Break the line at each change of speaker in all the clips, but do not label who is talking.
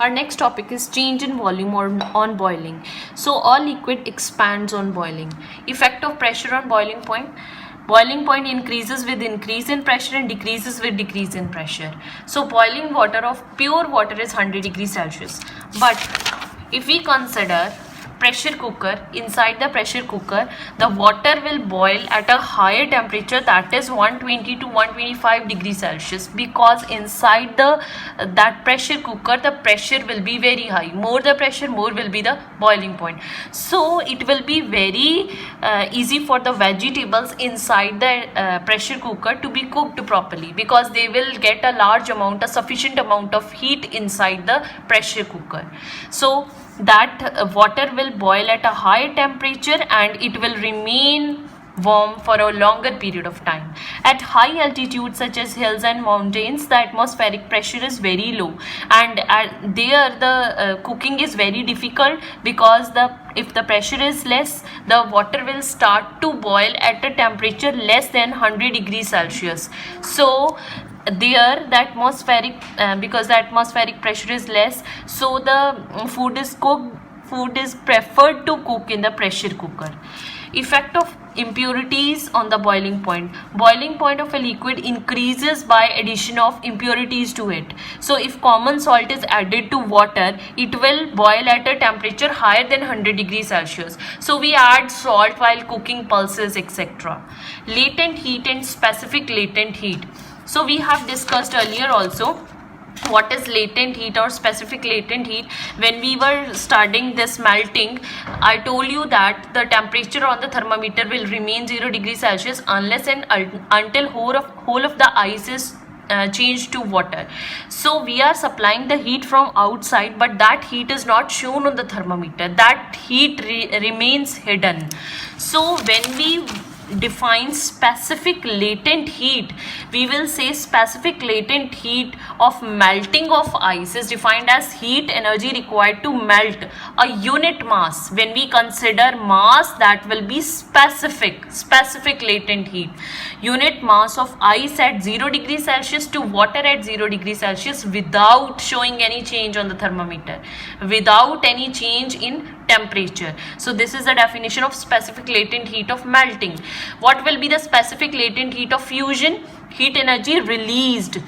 Our next topic is change in volume or on boiling. So all liquid expands on boiling. Effect of pressure on boiling point. Boiling point increases with increase in pressure and decreases with decrease in pressure. So boiling water of pure water is 100 degrees Celsius. But if we consider pressure cooker, inside the pressure cooker the water will boil at a higher temperature, that is 120 to 125 degrees Celsius, because inside that pressure cooker the pressure will be very high. More the pressure, more will be the boiling point. So it will be very easy for the vegetables inside the pressure cooker to be cooked properly, because they will get a sufficient amount of heat inside the pressure cooker. So that water will boil at a high temperature and it will remain warm for a longer period of time. At high altitude such as hills and mountains, the atmospheric pressure is very low, and there the cooking is very difficult, because if the pressure is less, the water will start to boil at a temperature less than 100 degrees Celsius. So there the atmospheric because the atmospheric pressure is less, so the food is preferred to cook in the pressure cooker. Effect of impurities on the boiling point. Boiling point of a liquid increases by addition of impurities to it. So if common salt is added to water, it will boil at a temperature higher than 100 degrees Celsius. So we add salt while cooking pulses, etc. Latent heat and specific latent heat. So we have discussed earlier also what is latent heat or specific latent heat. When we were studying this melting, I told you that the temperature on the thermometer will remain 0 degrees Celsius unless and until whole of the ice is changed to water. So we are supplying the heat from outside, but that heat is not shown on the thermometer. That heat remains hidden. So when we define specific latent heat, we will say specific latent heat of melting of ice is defined as heat energy required to melt a unit mass. When we consider mass, that will be specific latent heat. Unit mass of ice at 0 degrees Celsius to water at 0 degrees Celsius without showing any change on the thermometer, without any change in temperature. So this is the definition of specific latent heat of melting. What will be the specific latent heat of fusion? Heat energy released.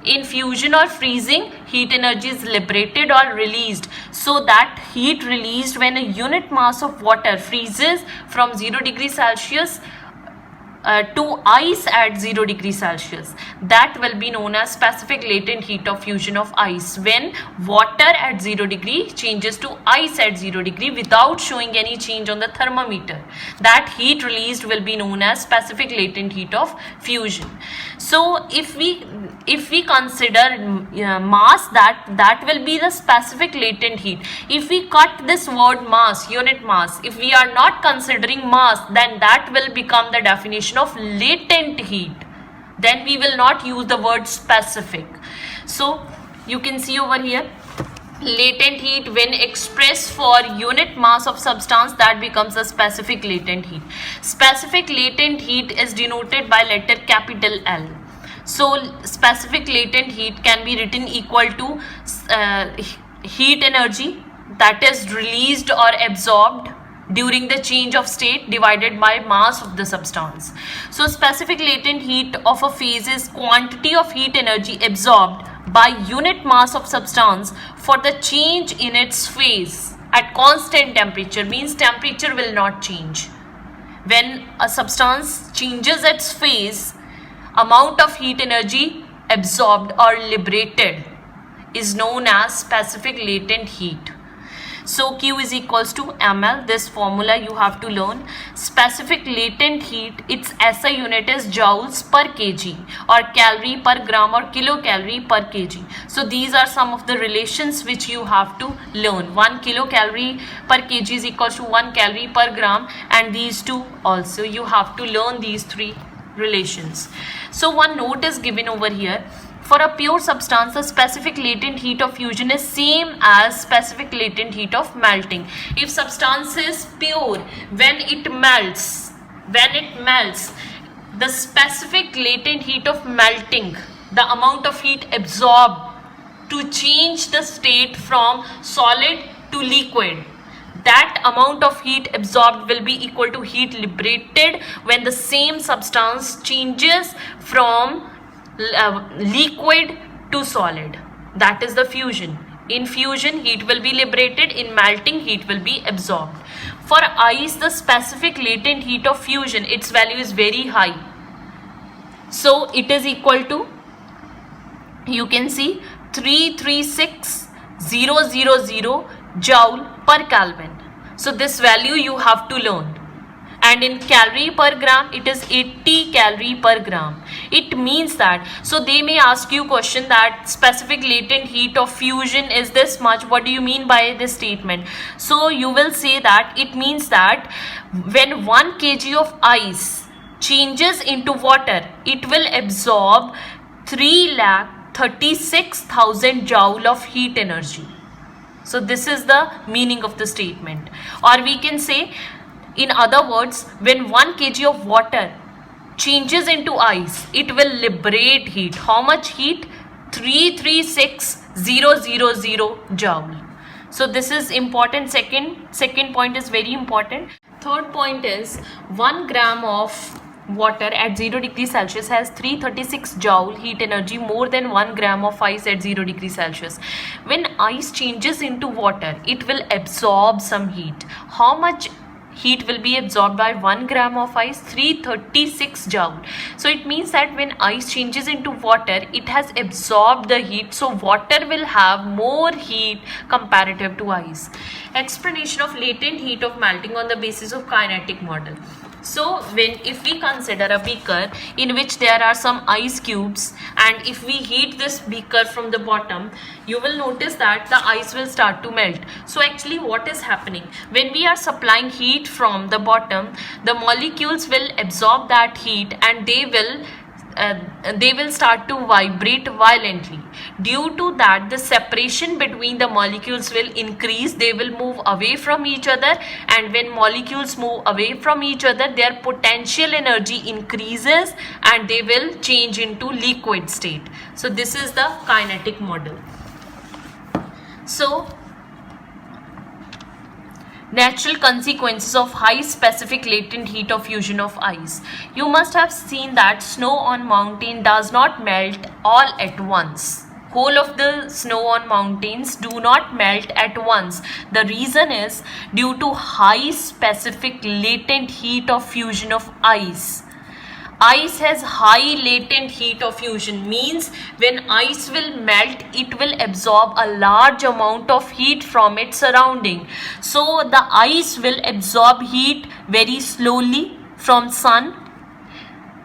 In fusion or freezing, heat energy is liberated or released. So that heat released when a unit mass of water freezes from 0 degrees Celsius to ice at 0 degrees Celsius, that will be known as specific latent heat of fusion of ice. When water at 0 degree changes to ice at 0 degree without showing any change on the thermometer, that heat released will be known as specific latent heat of fusion. So if we consider mass, that will be the specific latent heat. If we cut this word mass, unit mass, if we are not considering mass, then that will become the definition of latent heat. Then we will not use the word specific. So you can see over here, latent heat when expressed for unit mass of substance, that becomes a specific latent heat. Specific latent heat is denoted by letter capital L. So specific latent heat can be written equal to heat energy that is released or absorbed during the change of state divided by mass of the substance. So specific latent heat of a phase is quantity of heat energy absorbed by unit mass of substance for the change in its phase at constant temperature, means temperature will not change. When a substance changes its phase, amount of heat energy absorbed or liberated is known as specific latent heat. So Q is equals to ml. This formula you have to learn. Specific latent heat, its SI unit is joules per kg or calorie per gram or kilocalorie per kg. So these are some of the relations which you have to learn. 1 kilocalorie per kg is equals to 1 calorie per gram, and these two also you have to learn, these three relations. So one note is given over here. For a pure substance, the specific latent heat of fusion is same as specific latent heat of melting. If substance is pure, when it melts, the specific latent heat of melting, the amount of heat absorbed to change the state from solid to liquid, that amount of heat absorbed will be equal to heat liberated when the same substance changes from liquid to solid. That is the fusion. In fusion, heat will be liberated. In melting, heat will be absorbed. For ice, the specific latent heat of fusion, its value is very high. So it is equal to, you can see, 336,000 joule per Kelvin. So this value you have to learn. And in calorie per gram, it is 80 calorie per gram. It means that, so they may ask you question that specific latent heat of fusion is this much. What do you mean by this statement? So you will say that it means that when 1 kg of ice changes into water, it will absorb 336,000 joule of heat energy. So this is the meaning of the statement. Or we can say, in other words, when 1 kg of water changes into ice, it will liberate heat. How much heat? 336,000 joule. So this is important. Second point is very important. Third point is 1 gram of water at 0 degrees Celsius has 336 joule heat energy, more than 1 gram of ice at 0 degrees Celsius. When ice changes into water, it will absorb some heat. How much heat will be absorbed by 1 gram of ice? 336 joule. So it means that when ice changes into water, it has absorbed the heat. So water will have more heat comparative to ice. Explanation of latent heat of melting on the basis of kinetic model. So if we consider a beaker in which there are some ice cubes, and if we heat this beaker from the bottom, you will notice that the ice will start to melt. So actually what is happening, when we are supplying heat from the bottom, the molecules will absorb that heat and they will start to vibrate violently. Due to that, the separation between the molecules will increase. They will move away from each other, and when molecules move away from each other, their potential energy increases and they will change into liquid state. So this is the kinetic model. So natural consequences of high specific latent heat of fusion of ice. You must have seen that snow on mountain does not melt all at once. Whole of the snow on mountains do not melt at once. The reason is due to high specific latent heat of fusion of ice. Ice has high latent heat of fusion, means when ice will melt, it will absorb a large amount of heat from its surrounding. So the ice will absorb heat very slowly from sun.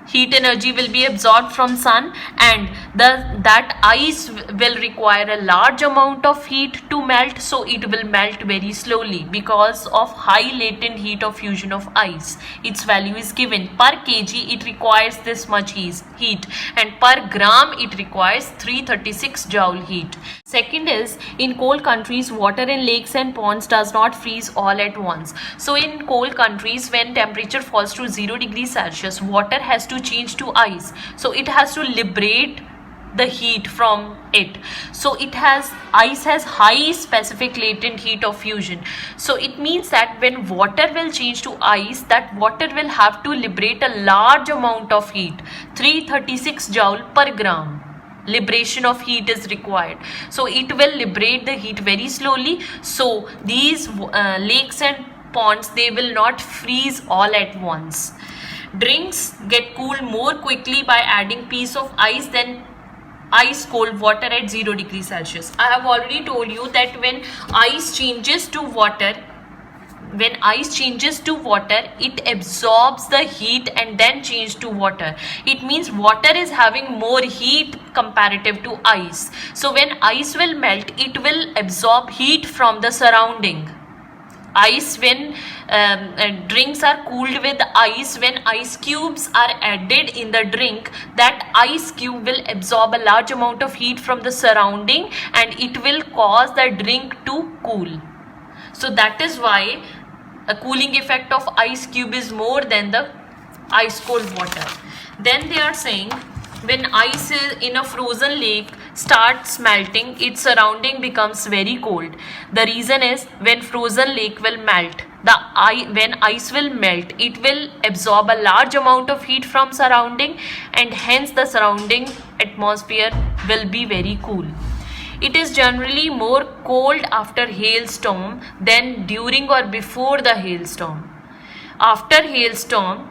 Heat energy will be absorbed from sun, and that ice will require a large amount of heat to melt, so it will melt very slowly because of high latent heat of fusion of ice. Its value is given per kg, it requires this much heat, and per gram it requires 336 joule heat. Second is, in cold countries, water in lakes and ponds does not freeze all at once. So in cold countries, when temperature falls to 0 degrees Celsius, water has to change to ice. So it has to liberate the heat from it. So ice has high specific latent heat of fusion. So it means that when water will change to ice, that water will have to liberate a large amount of heat, 336 joule per gram. Liberation of heat is required. So it will liberate the heat very slowly. So these lakes and ponds, they will not freeze all at once. Drinks get cooled more quickly by adding piece of ice than ice cold water at 0 degrees Celsius. I have already told you that when ice changes to water, it absorbs the heat and then changes to water. It means water is having more heat comparative to ice. So when ice will melt, it will absorb heat from the surrounding. Ice, when drinks are cooled with ice, when ice cubes are added in the drink, that ice cube will absorb a large amount of heat from the surrounding and it will cause the drink to cool. So that is why a cooling effect of ice cube is more than the ice cold water. Then they are saying, when ice is in a frozen lake starts melting, its surrounding becomes very cold. The reason is when frozen lake will melt, when ice will melt, it will absorb a large amount of heat from surrounding, and hence the surrounding atmosphere will be very cool. It is generally more cold after hailstorm than during or before the hailstorm. After hailstorm,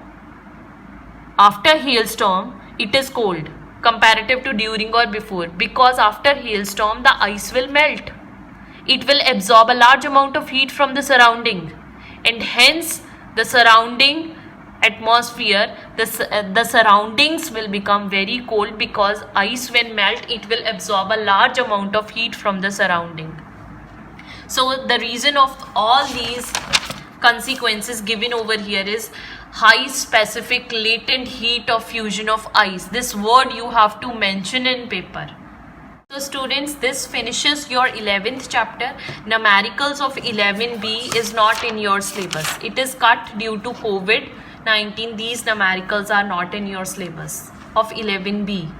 it is cold comparative to during or before, because after hailstorm the ice will melt. It will absorb a large amount of heat from the surrounding, and hence the surrounding atmosphere, the surroundings will become very cold, because ice when melt, it will absorb a large amount of heat from the surrounding. So the reason of all these consequences given over here is high specific latent heat of fusion of ice. This word you have to mention in paper. So students, this finishes your 11th chapter. Numericals of 11B is not in your syllabus. It is cut due to COVID-19. These numericals are not in your syllabus of 11B.